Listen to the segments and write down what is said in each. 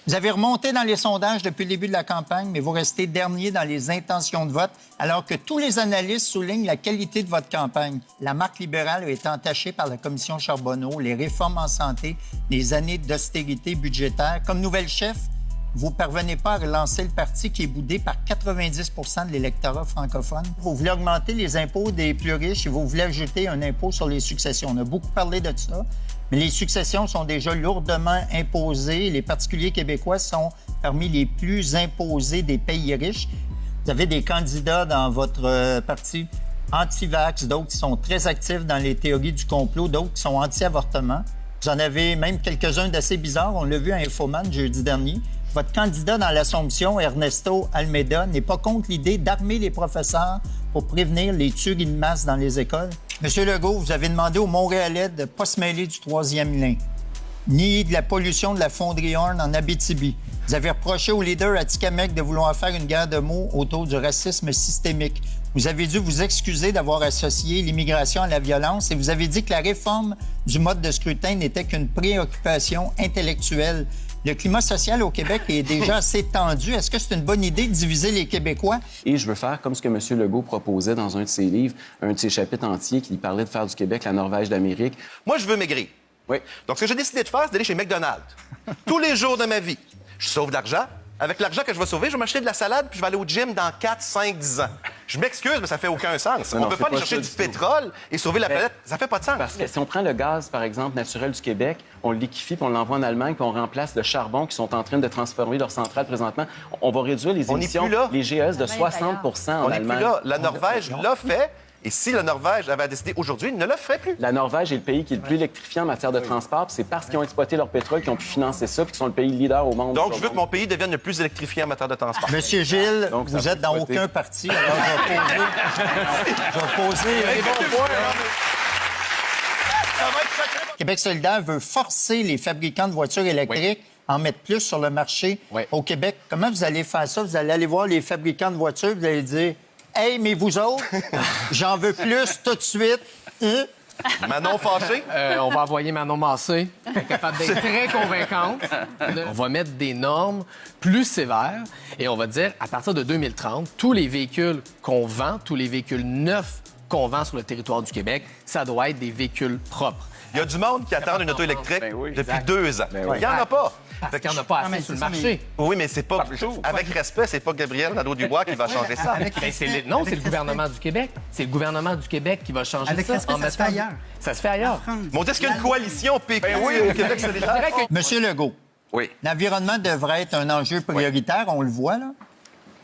Vous avez remonté dans les sondages depuis le début de la campagne, mais vous restez dernier dans les intentions de vote, alors que tous les analystes soulignent la qualité de votre campagne. La marque libérale a été entachée par la commission Charbonneau, les réformes en santé, les années d'austérité budgétaire. Comme nouvelle chef, vous ne parvenez pas à relancer le parti qui est boudé par 90 de l'électorat francophone. Vous voulez augmenter les impôts des plus riches et vous voulez ajouter un impôt sur les successions. On a beaucoup parlé de ça, mais les successions sont déjà lourdement imposées. Les particuliers québécois sont parmi les plus imposés des pays riches. Vous avez des candidats dans votre parti anti-vax, d'autres qui sont très actifs dans les théories du complot, d'autres qui sont anti-avortement. Vous en avez même quelques-uns d'assez bizarres. On l'a vu à Infoman jeudi dernier. Votre candidat dans l'Assomption, Ernesto Almeida, n'est pas contre l'idée d'armer les professeurs pour prévenir les tueries de masse dans les écoles. Monsieur Legault, vous avez demandé aux Montréalais de ne pas se mêler du troisième lien, ni de la pollution de la fonderie Horn en Abitibi. Vous avez reproché aux leaders Atikamekw de vouloir faire une guerre de mots autour du racisme systémique. Vous avez dû vous excuser d'avoir associé l'immigration à la violence et vous avez dit que la réforme du mode de scrutin n'était qu'une préoccupation intellectuelle. Le climat social au Québec est déjà assez tendu. Est-ce que c'est une bonne idée de diviser les Québécois? Et je veux faire comme ce que M. Legault proposait dans un de ses livres, un de ses chapitres entiers, qui parlait de faire du Québec la Norvège d'Amérique. Moi, je veux maigrir. Oui. Donc, ce que j'ai décidé de faire, c'est d'aller chez McDonald's. Tous les jours de ma vie. Je sauve de l'argent. Avec l'argent que je vais sauver, je vais m'acheter de la salade puis je vais aller au gym dans 4, 5, 10 ans. Je m'excuse, mais ça fait aucun sens. On ne peut pas aller chercher du pétrole et sauver la planète. Ça fait pas de sens. Parce que si on prend le gaz, par exemple, naturel du Québec, on le liquéfie puis on l'envoie en Allemagne puis on remplace le charbon qui sont en train de transformer leur centrale présentement, on va réduire les émissions, les GES de 60 en Allemagne. On n'est plus là. La Norvège l'a fait. Et si la Norvège avait décidé aujourd'hui, il ne le ferait plus. La Norvège est le pays qui est le plus électrifié en matière de transport. C'est parce qu'ils ont exploité leur pétrole qu'ils ont pu financer ça puis qu'ils sont le pays leader au monde. Donc, je veux que mon pays devienne le plus électrifié en matière de transport. Monsieur Gilles, donc, vous êtes dans aucun parti. Alors, je vais poser Québec solidaire veut forcer les fabricants de voitures électriques à en mettre plus sur le marché au Québec. Comment vous allez faire ça? Vous allez aller voir les fabricants de voitures, vous allez dire... Hey, mais vous autres, j'en veux plus tout de suite. Manon fâchée? On va envoyer Manon Massé. Elle est capable d'être très convaincante. On va mettre des normes plus sévères et on va dire, à partir de 2030, tous les véhicules qu'on vend, tous les véhicules neufs qu'on vend sur le territoire du Québec, ça doit être des véhicules propres. Il y a du monde qui attend une auto électrique depuis 2 ans. Il n'y en a pas. Parce qu'il n'y en a pas assez sur le marché. Oui, mais c'est pas... Avec respect, c'est pas Gabriel Nadeau-Dubois qui va changer ça. Non, c'est le gouvernement du Québec. C'est le gouvernement du Québec qui va changer ça. Avec respect, ça se fait ailleurs. Ça se fait ailleurs. Mais on dit qu'il y a une coalition PQ au Québec solidaire. Monsieur Legault, l'environnement devrait être un enjeu prioritaire, on le voit, là.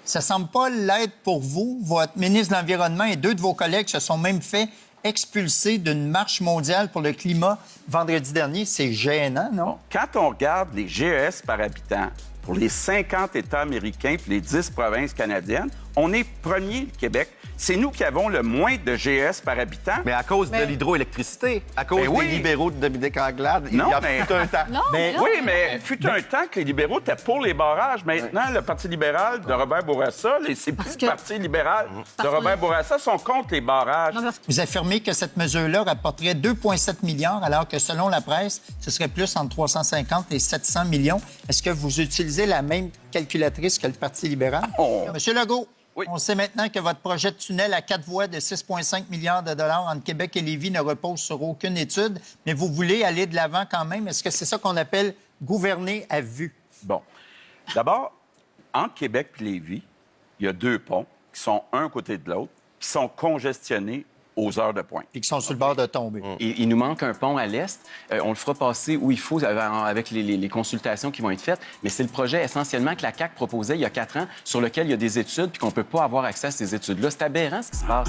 Ça ne semble pas l'être pour vous. Votre ministre de l'Environnement et 2 de vos collègues se sont même fait expulsés d'une marche mondiale pour le climat vendredi dernier. C'est gênant, non? Quand on regarde les GES par habitant pour les 50 États américains et les 10 provinces canadiennes, on est premier, le Québec. C'est nous qui avons le moins de GES par habitant. Mais à cause de l'hydroélectricité, à cause des libéraux de Dominique Anglade, il y a tout un temps. Mais fut un temps que les libéraux étaient pour les barrages. Maintenant, le Parti libéral de Robert Bourassa, ces petits partis libéraux de Robert Bourassa sont contre les barrages. Vous affirmez que cette mesure-là rapporterait 2,7 milliards, alors que selon la presse, ce serait plus entre 350 et 700 millions. Est-ce que vous utilisez la même calculatrice que le Parti libéral? Monsieur Legault, on sait maintenant que votre projet de tunnel à 4 voies de 6,5 milliards de dollars entre Québec et Lévis ne repose sur aucune étude, mais vous voulez aller de l'avant quand même. Est-ce que c'est ça qu'on appelle gouverner à vue? Bon. D'abord, entre Québec et Lévis, il y a 2 ponts qui sont un côté de l'autre, qui sont congestionnés aux heures de pointe. Et qui sont sur le bord de tomber. Il nous manque un pont à l'est. On le fera passer où il faut avec les consultations qui vont être faites. Mais c'est le projet essentiellement que la CAQ proposait il y a 4 ans, sur lequel il y a des études puis qu'on ne peut pas avoir accès à ces études-là. C'est aberrant ce qui se passe.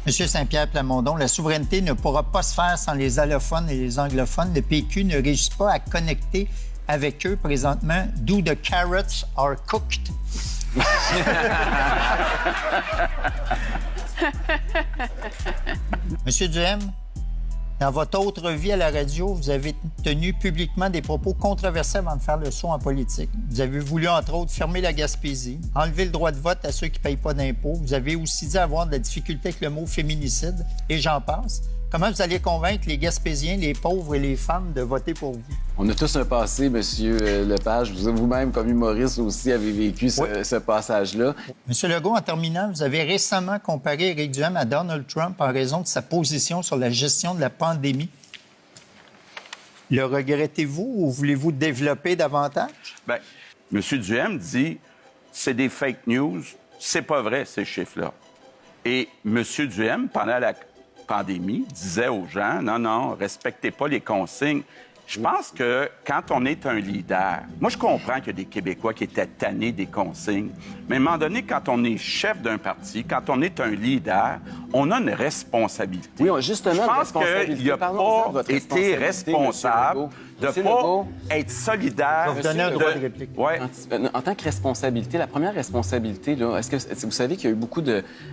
Monsieur Saint-Pierre Plamondon, la souveraineté ne pourra pas se faire sans les allophones et les anglophones. Le PQ ne réussit pas à connecter avec eux présentement. Do the carrots are cooked? Monsieur Duhem, dans votre autre vie à la radio, vous avez tenu publiquement des propos controversés avant de faire le saut en politique. Vous avez voulu, entre autres, fermer la Gaspésie, enlever le droit de vote à ceux qui ne payent pas d'impôts. Vous avez aussi dit avoir de la difficulté avec le mot féminicide, et j'en passe. Comment vous allez convaincre les Gaspésiens, les pauvres et les femmes de voter pour vous? On a tous un passé, Monsieur Lepage. Vous-même, comme humoriste aussi, avez vécu ce passage-là. Monsieur Legault, en terminant, vous avez récemment comparé Éric Duhem à Donald Trump en raison de sa position sur la gestion de la pandémie. Le regrettez-vous ou voulez-vous développer davantage? Bien, M. Duhem dit c'est des fake news. C'est pas vrai, ces chiffres-là. Et M. Duhem, pendant la pandémie, disait aux gens non, respectez pas les consignes. Je pense que quand on est un leader, moi, je comprends qu'il y a des Québécois qui étaient tannés des consignes, mais à un moment donné, quand on est chef d'un parti, quand on est un leader, on a une responsabilité. Oui, justement, je pense qu'il n'a pas été responsable de ne pas être solidaire. Je vais vous donner un droit de réplique. Ouais. En tant que responsabilité, la première responsabilité, là, est-ce que vous savez qu'il y a eu beaucoup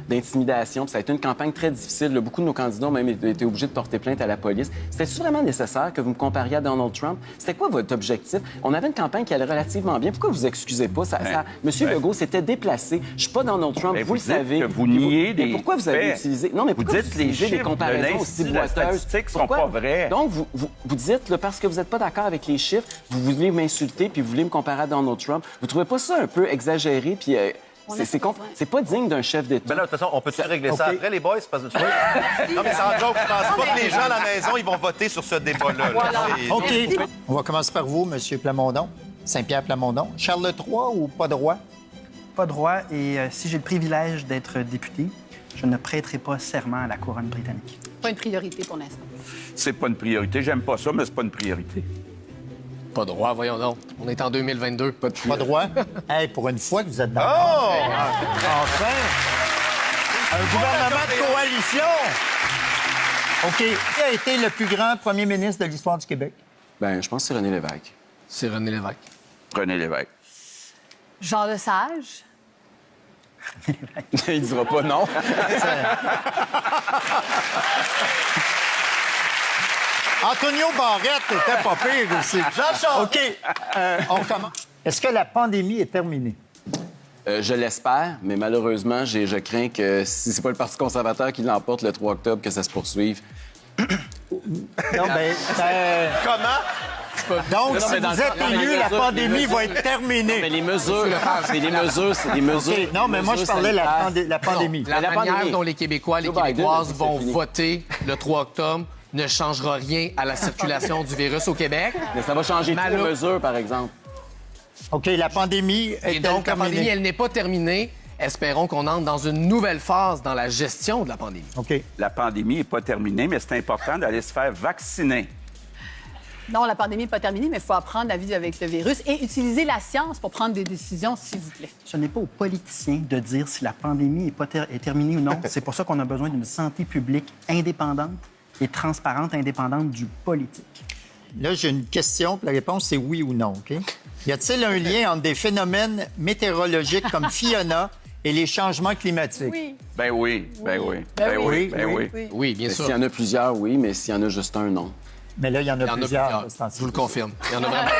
d'intimidation, puis ça a été une campagne très difficile. Là, beaucoup de nos candidats ont même été obligés de porter plainte à la police. C'était-tu vraiment nécessaire que vous me compariez à Donald Trump? C'était quoi votre objectif? On avait une campagne qui allait relativement bien. Pourquoi vous excusez pas? Monsieur Legault s'était déplacé. Je suis pas Donald Trump, Mais vous le savez. Que vous niez des pourquoi vous avez faits. utilisé... Non, mais pourquoi vous dites vous utilisez des comparaisons aussi les boiteuses? statistiques sont pas vraies. Donc, vous dites, là, parce que vous n'êtes pas d'accord avec les chiffres, vous voulez m'insulter puis vous voulez me comparer à Donald Trump. Vous trouvez pas ça un peu exagéré? Puis c'est pas digne d'un chef d'État. Ben là, de toute façon, on peut régler ça après, les boys? Parce que... Non, mais c'est en joke. Je pense pas que les gens à la maison, ils vont voter sur ce débat-là. là. OK. On va commencer par vous, M. Plamondon. Saint-Pierre Plamondon. Charles III ou pas droit? Pas droit. Et si j'ai le privilège d'être député, je ne prêterai pas serment à la couronne britannique. Pas une priorité pour l'instant. C'est pas une priorité. J'aime pas ça, mais c'est pas une priorité. Pas droit, voyons donc. On est en 2022. Pas droit? Hey, pour une fois que vous êtes d'accord. Oh! Enfin! Un gouvernement de coalition! OK. Qui a été le plus grand premier ministre de l'histoire du Québec? Ben, je pense que c'est René Lévesque. C'est René Lévesque. René Lévesque. Jean Lesage. Il dira pas non. Antonio Barrette était pas pire aussi. Jean-Charles! OK. On commence. Est-ce que la pandémie est terminée? Je l'espère, mais malheureusement, je crains que si c'est pas le Parti conservateur qui l'emporte le 3 octobre, que ça se poursuive. Non, ben... Comment? Donc, Non, si mais dans vous le- êtes non, mais élu, les la mesures- pandémie les va mesures- être terminée. Mais les mesures, c'est des mesures. OK. Non, mais moi, je parlais de la pandémie. La La manière pandémie. dont les Québécois, les Joe Biden Québécoises a dit vont c'est fini. voter le 3 octobre ne changera rien à la circulation du virus au Québec. Mais ça va changer toutes les Malheureux- mesures, par exemple. OK, la pandémie Et est donc, la pandémie, terminée. elle n'est pas terminée. Espérons qu'on entre dans une nouvelle phase dans la gestion de la pandémie. OK. La pandémie n'est pas terminée, mais c'est important d'aller se faire vacciner. Non, la pandémie n'est pas terminée, mais il faut apprendre à vivre avec le virus et utiliser la science pour prendre des décisions, s'il vous plaît. Ce n'est pas aux politiciens de dire si la pandémie est terminée ou non. C'est pour ça qu'on a besoin d'une santé publique indépendante et transparente, indépendante du politique. Là, j'ai une question, puis la réponse, c'est oui ou non, OK? Y a-t-il un lien entre des phénomènes météorologiques comme Fiona et les changements climatiques? Oui. Ben oui, ben oui, Ben ben oui. oui, ben oui. Oui, bien Mais sûr. s'il y en a plusieurs, oui, mais s'il y en a juste un, non. Mais là, il y en a Il y en a plusieurs. plusieurs. de ce temps-ci. Je vous le confirme. Il y en a vraiment.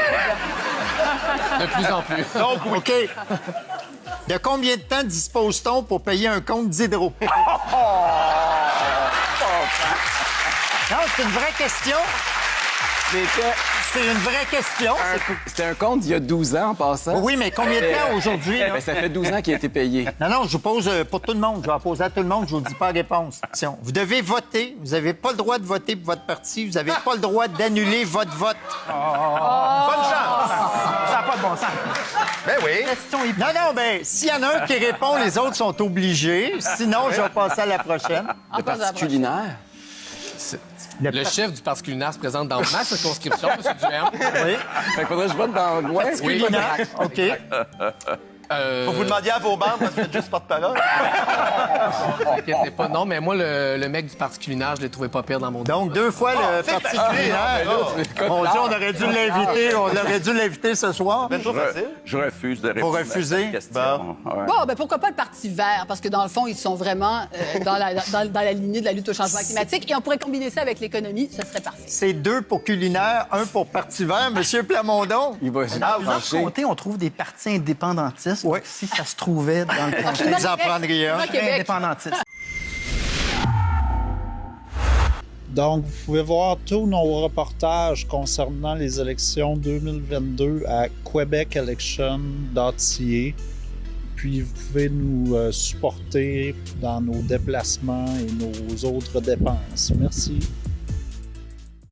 De plus en plus. Donc, OK. De combien de temps dispose-t-on pour payer un compte d'hydro? Non, c'est une vraie question. C'est une vraie question. C'était un compte d'il y a 12 ans en passant. Oui, mais combien de temps aujourd'hui? là? Ben, ça fait 12 ans qu'il a été payé. Non, je vous pose pour tout le monde. Je vais en poser à tout le monde. Je vous dis pas la réponse. Vous devez voter. Vous n'avez pas le droit de voter pour votre parti. Vous n'avez pas le droit d'annuler votre vote. Bonne chance! Ça n'a pas de bon sens. Ben oui. Non, ben, s'il y en a un qui répond, les autres sont obligés. Sinon, je vais passer à la prochaine. Le Parti culinaire. Le chef du Parti culinaire se présente dans ma circonscription, M. Duhem. Oui. Fait qu'il faudrait que je vote dans l'Ouest. Oui, Culinaire. OK. Faut vous demander à vos membres parce que vous êtes juste porte-parole. Inquiétez pas. Non, mais moi, le mec du Parti culinaire, je l'ai trouvé pas pire dans mon Donc, 2 fois le c'est Parti facile, culinaire. Mon Dieu, on aurait dû l'inviter. On aurait dû l'inviter ce soir. C'est trop facile. Je refuse de répondre à refuser? cette question. Ouais. Bon, ben pourquoi pas le Parti vert? Parce que dans le fond, ils sont vraiment dans la lignée de la lutte au changement climatique. Et on pourrait combiner ça avec l'économie, ce serait parfait. C'est 2 pour culinaire, 1 pour Parti vert. Monsieur Plamondon. Il va Dans plusieurs trancher. comtés, on trouve des partis indépendantistes. Oui. Si ça se trouvait dans le comté Vous en prendriez un. Québec. indépendantiste. Donc, vous pouvez voir tous nos reportages concernant les élections 2022 à quebecelection.ca. Puis, vous pouvez nous supporter dans nos déplacements et nos autres dépenses. Merci.